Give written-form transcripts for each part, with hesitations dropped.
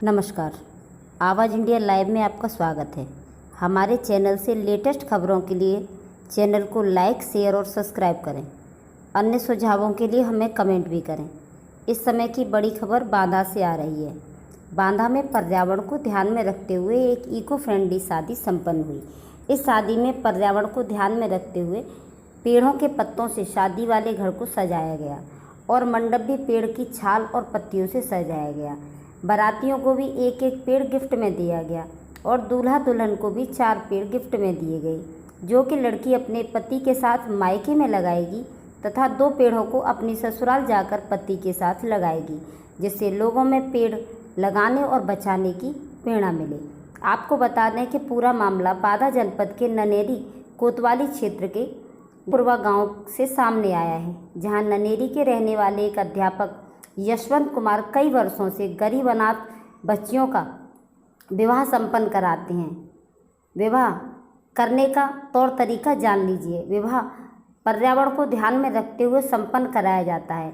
नमस्कार। आवाज़ India live में आपका स्वागत है। हमारे चैनल से लेटेस्ट खबरों के लिए चैनल को लाइक, शेयर और सब्सक्राइब करें। अन्य सुझावों के लिए हमें कमेंट भी करें। इस समय की बड़ी खबर बांदा से आ रही है। बांदा में पर्यावरण को ध्यान में रखते हुए एक इको फ्रेंडली शादी संपन्न हुई। इस शादी में पर्यावरण को ध्यान में रखते हुए पेड़ों के पत्तों से शादी वाले घर को सजाया गया और मंडप भी पेड़ की छाल और पत्तियों से सजाया गया। बारातियों को भी एक एक पेड़ गिफ्ट में दिया गया और दूल्हा दुल्हन को भी 4 पेड़ गिफ्ट में दिए गए, जो कि लड़की अपने पति के साथ मायके में लगाएगी तथा 2 पेड़ों को अपनी ससुराल जाकर पति के साथ लगाएगी, जिससे लोगों में पेड़ लगाने और बचाने की प्रेरणा मिले। आपको बता दें कि पूरा मामला बांदा जनपद के ननेरी कोतवाली क्षेत्र के पूर्वा गांव से सामने आया है, जहां ननेरी के रहने वाले एक अध्यापक यशवंत कुमार कई वर्षों से गरीब अनाथ बच्चियों का विवाह संपन्न कराते हैं। विवाह करने का तौर तरीका जान लीजिए। विवाह पर्यावरण को ध्यान में रखते हुए संपन्न कराया जाता है।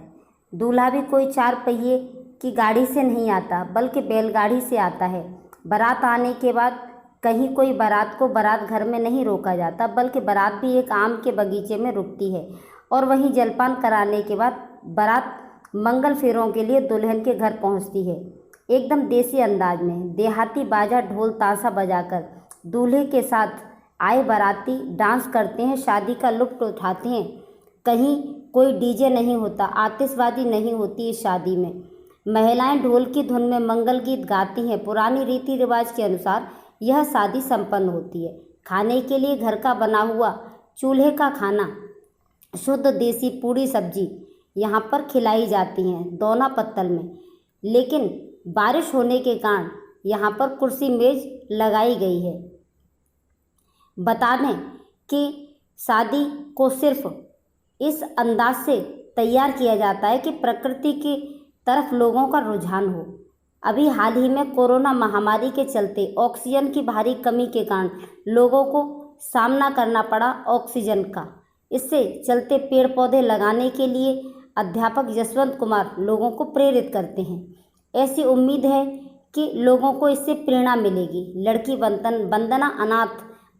दूल्हा भी कोई 4 पहिए की गाड़ी से नहीं आता, बल्कि बैलगाड़ी से आता है। बारात आने के बाद कहीं कोई बारात को बारात घर में नहीं रोका जाता, बल्कि बारात भी एक आम के बगीचे में रुकती है और वहीं जलपान कराने के बाद बारात मंगल फेरों के लिए दुल्हन के घर पहुंचती है। एकदम देसी अंदाज में देहाती बाजा ढोल ताशा बजाकर दूल्हे के साथ आए बाराती डांस करते हैं, शादी का लुत्फ उठाते हैं। कहीं कोई डीजे नहीं होता, आतिशबाजी नहीं होती। इस शादी में महिलाएं ढोल की धुन में मंगल गीत गाती हैं। पुरानी रीति रिवाज के अनुसार यह शादी संपन्न होती है। खाने के लिए घर का बना हुआ चूल्हे का खाना, शुद्ध देसी पूड़ी सब्जी यहाँ पर खिलाई जाती हैं दोना पत्तल में। लेकिन बारिश होने के कारण यहाँ पर कुर्सी मेज लगाई गई है। बता दें कि शादी को सिर्फ इस अंदाज से तैयार किया जाता है कि प्रकृति की तरफ लोगों का रुझान हो। अभी हाल ही में कोरोना महामारी के चलते ऑक्सीजन की भारी कमी के कारण लोगों को सामना करना पड़ा ऑक्सीजन का। इससे चलते पेड़ पौधे लगाने के लिए अध्यापक यशवंत कुमार लोगों को प्रेरित करते हैं। ऐसी उम्मीद है कि लोगों को इससे प्रेरणा मिलेगी। लड़की वंदना अनाथ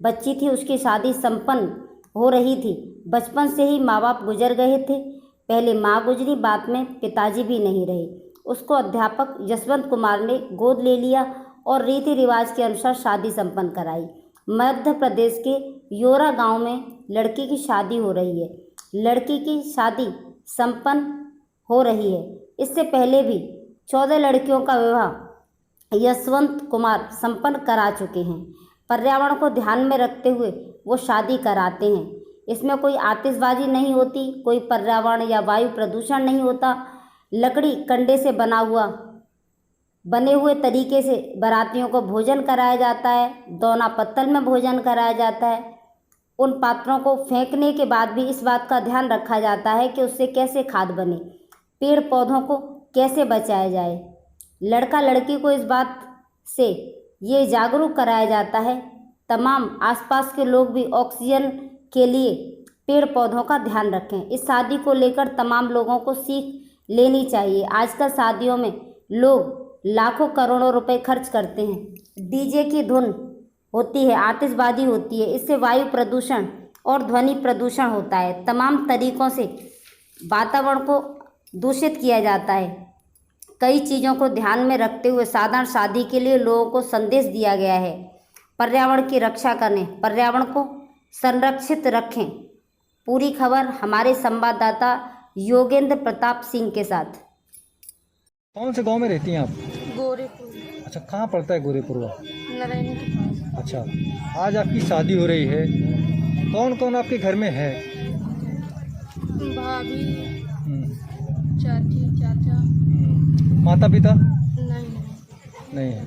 बच्ची थी, उसकी शादी संपन्न हो रही थी। बचपन से ही माँ बाप गुजर गए थे। पहले माँ गुजरी, बाद में पिताजी भी नहीं रहे। उसको अध्यापक यशवंत कुमार ने गोद ले लिया और रीति रिवाज के अनुसार शादी संपन्न कराई। मध्य प्रदेश के योरा गांव में लड़की की शादी हो रही है। लड़की की शादी संपन्न हो रही है। इससे पहले भी 14 लड़कियों का विवाह यशवंत कुमार संपन्न करा चुके हैं। पर्यावरण को ध्यान में रखते हुए वो शादी कराते हैं। इसमें कोई आतिशबाजी नहीं होती, कोई पर्यावरण या वायु प्रदूषण नहीं होता। लकड़ी कंडे से बने हुए तरीके से बारातियों को भोजन कराया जाता है। दोना पत्तल में भोजन कराया जाता है। उन पात्रों को फेंकने के बाद भी इस बात का ध्यान रखा जाता है कि उससे कैसे खाद बने, पेड़ पौधों को कैसे बचाया जाए। लड़का लड़की को इस बात से ये जागरूक कराया जाता है। तमाम आसपास के लोग भी ऑक्सीजन के लिए पेड़ पौधों का ध्यान रखें। इस शादी को लेकर तमाम लोगों को सीख लेनी चाहिए। आजकल शादियों में लोग लाखों करोड़ों रुपए खर्च करते हैं। डीजे की धुन होती है, आतिशबाजी होती है। इससे वायु प्रदूषण और ध्वनि प्रदूषण होता है। तमाम तरीकों से वातावरण को दूषित किया जाता है। कई चीज़ों को ध्यान में रखते हुए साधारण शादी के लिए लोगों को संदेश दिया गया है। पर्यावरण की रक्षा करें, पर्यावरण को संरक्षित रखें। पूरी खबर हमारे संवाददाता योगेंद्र प्रताप सिंह के साथ। कौन से गांव में रहती हैं आप? गोरेपुर। अच्छा, कहाँ पड़ता है गोरेपुर? नारायण के पास। अच्छा, आज आपकी शादी हो रही है। कौन कौन आपके घर में है? भाभी, चाची, चाचा। माता पिता? नहीं है।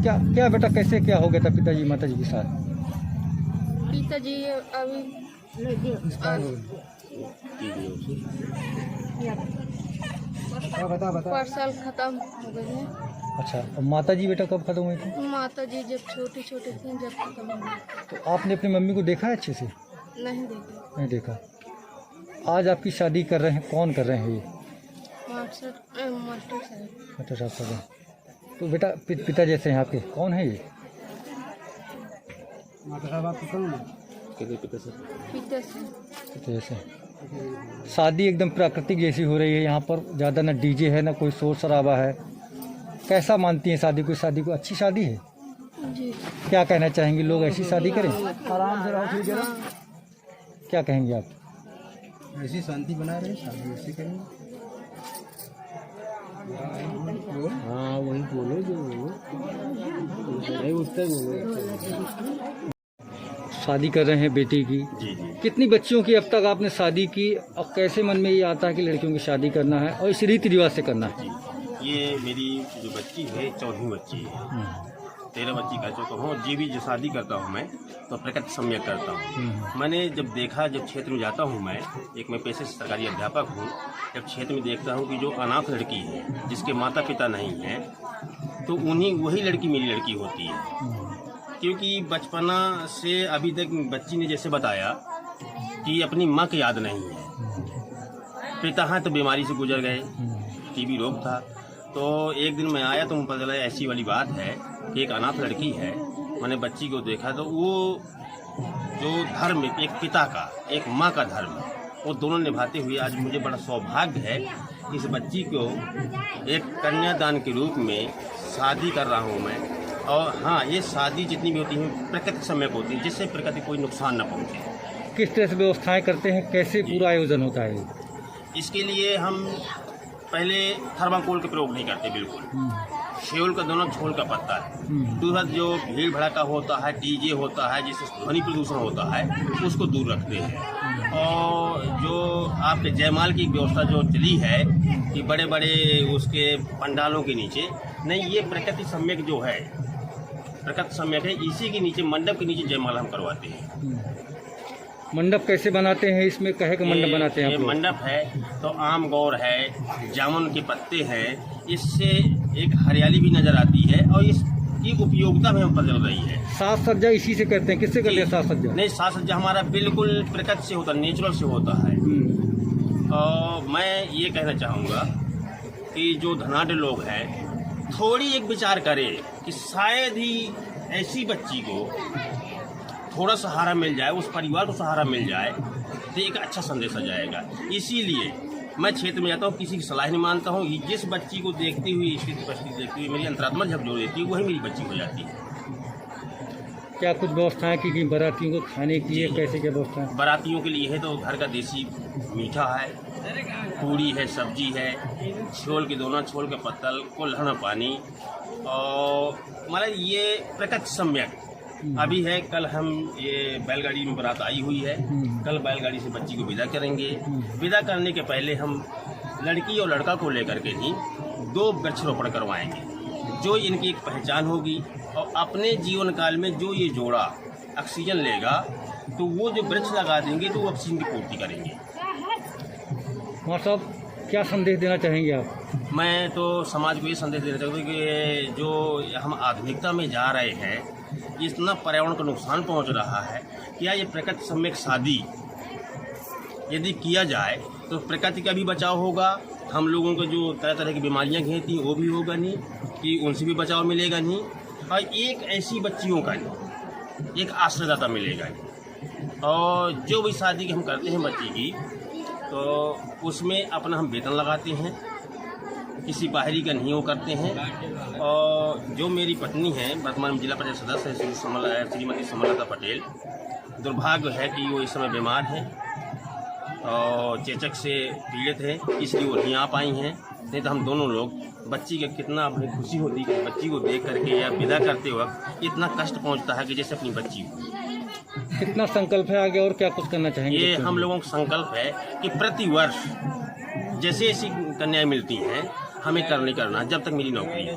क्या क्या बेटा, कैसे क्या हो गया था पिताजी माता जी के साथ? पिताजी अभी बता 5 साल खत्म हो गए हैं। अच्छा, और माता जी बेटा कब खत्म हुई थी? माता जी जब छोटे छोटे थे जब खत्म हो गए। तो आपने अपनी मम्मी को देखा है अच्छे से? नहीं देखा। आज आपकी शादी कर रहे हैं, कौन कर रहे हैं ये? मास्टर साहब। मास्टर साहब कर रहे हैं। तो बेटा पिता जैसे हैं आपके, कौन है ये? पिता से पिता जैसे। शादी एकदम प्राकृतिक जैसी हो रही है यहाँ पर, ज़्यादा ना डीजे है ना कोई शोर शराबा है। कैसा मानती हैं शादी को? शादी को अच्छी शादी है? जी। क्या कहना चाहेंगे, लोग ऐसी शादी करें? आराम से रहो, ठीक है ना? क्या कहेंगे आप? ऐसी शांति बना रहे, शादी ऐसे करेंगे। हाँ वही बोलो जो नहीं उठते बोलो। शादी कर रहे हैं बेटी की। जी जी। कितनी बच्चियों की अब तक आपने शादी की, और कैसे मन में ये आता है कि लड़कियों की शादी करना है और इस रीति रिवाज से करना है? ये मेरी जो बच्ची है 14वीं बच्ची है। 13 बच्ची कर चुका हूँ। जी भी जो शादी करता हूँ मैं तो प्रकट सम्यक करता हूँ। मैंने जब देखा, जब क्षेत्र में जाता हूँ मैं एक पेशे से सरकारी अध्यापक हूँ, जब क्षेत्र में देखता हूँ कि जो अनाथ लड़की है जिसके माता पिता नहीं हैं, तो वही लड़की मेरी लड़की होती है। क्योंकि बचपना से अभी तक बच्ची ने जैसे बताया कि अपनी माँ की याद नहीं है। पिता हैं तो बीमारी से गुजर गए, टीबी रोग था। तो एक दिन मैं आया तो मुझे पता चला ऐसी वाली बात है कि एक अनाथ लड़की है। मैंने बच्ची को देखा तो वो जो धर्म, एक पिता का एक माँ का धर्म, वो दोनों निभाते हुए आज मुझे बड़ा सौभाग्य है कि इस बच्ची को एक कन्यादान के रूप में शादी कर रहा हूँ मैं। और हाँ, ये शादी जितनी भी होती है प्राकृतिक समय को होती है, जिससे प्रकृति कोई नुकसान न पहुँचे। किस तरह से व्यवस्थाएं करते हैं, कैसे पूरा आयोजन होता है? इसके लिए हम पहले थर्माकोल के प्रयोग नहीं करते बिल्कुल। शेउल का दोनों छोल का पत्ता है। दूसरा जो भीड़ भड़का होता है, डीजे होता है, जिससे ध्वनि प्रदूषण होता है, उसको दूर रखते हैं। और जो आपके जयमाल की व्यवस्था जो चली है कि बड़े बड़े उसके पंडालों के नीचे नहीं, ये प्रकृति सम्यक जो है, प्रकृति सम्यक है, इसी के नीचे मंडप के नीचे जयमाल हम करवाते हैं। मंडप कैसे बनाते हैं? इसमें कहे का मंडप बनाते हैं ये आप लोग? मंडप है तो आम गौर है, जामुन के पत्ते हैं, इससे एक हरियाली भी नजर आती है और इसकी उपयोगिता भी हमें पता चल रही है। साज सज्जा इसी से करते हैं? किससे करते हैं साज सज्जा? नहीं, साज सज्जा हमारा बिल्कुल प्रकृति से होता है, नेचुरल से होता है। और मैं ये कहना चाहूँगा कि जो धनाढ़ लोग हैं थोड़ी एक विचार करें कि शायद ही ऐसी बच्ची को थोड़ा सहारा मिल जाए, उस परिवार को सहारा मिल जाए तो एक अच्छा संदेश आ जाएगा। इसीलिए मैं क्षेत्र में जाता हूँ, किसी की सलाह नहीं मानता हूँ। जिस बच्ची को देखती हुई, इसकी उपस्थिति देखती हुई मेरी अंतरात्मा झकझोर देती है, वही मेरी बच्ची हो जाती है। क्या कुछ व्यवस्थाएं की बारातियों को खाने की है? कैसे क्या व्यवस्था? बारातियों के लिए है तो घर का देसी मीठा है, पूड़ी है, सब्जी है, छोल के दोनों छोल का पत्तल, कोल्हना पानी, और मतलब ये प्रकृति सम्यक अभी है। कल हम ये बैलगाड़ी में बारात आई हुई है, कल बैलगाड़ी से बच्ची को विदा करेंगे। विदा करने के पहले हम लड़की और लड़का को लेकर के ही 2 वृक्षारोपण करवाएंगे, जो इनकी एक पहचान होगी। और अपने जीवन काल में जो ये जोड़ा ऑक्सीजन लेगा तो वो जो वृक्ष लगा देंगे तो वो ऑक्सीजन की पूर्ति करेंगे। माँ साहब, क्या संदेश देना चाहेंगे आप? मैं तो समाज को ये संदेश देना चाहूँगा कि जो हम आधुनिकता में जा रहे हैं, इतना पर्यावरण को नुकसान पहुंच रहा है। क्या ये प्रकृति सम्यक शादी यदि किया जाए तो प्रकृति का भी बचाव होगा, हम लोगों को जो तरह तरह की बीमारियां घेरती वो भी होगा नहीं, कि उनसे भी बचाव मिलेगा नहीं, और एक ऐसी बच्चियों का नहीं, एक आश्रयदाता मिलेगा नहीं। और जो भी शादी हम करते हैं बच्ची की, तो उसमें अपना हम वेतन लगाते हैं, किसी बाहरी का नहीं वो करते हैं। और जो मेरी पत्नी है, वर्तमान में जिला परिषद सदस्य है श्रीमती समलता पटेल, दुर्भाग्य है कि वो इस समय बीमार है और चेचक से पीड़ित है, इसलिए वो नहीं आ पाई हैं। नहीं तो हम दोनों लोग, बच्ची का कितना अपनी खुशी होती है कि बच्ची को देख करके या विदा करते वक्त इतना कष्ट पहुंचता है कि जैसे अपनी बच्ची हो। कितना संकल्प है आगे और क्या कुछ करना चाहेंगे? ये हम लोगों का संकल्प है कि प्रति वर्ष जैसे ऐसी कन्याएं मिलती हैं हमें करना जब तक मेरी नौकरी है।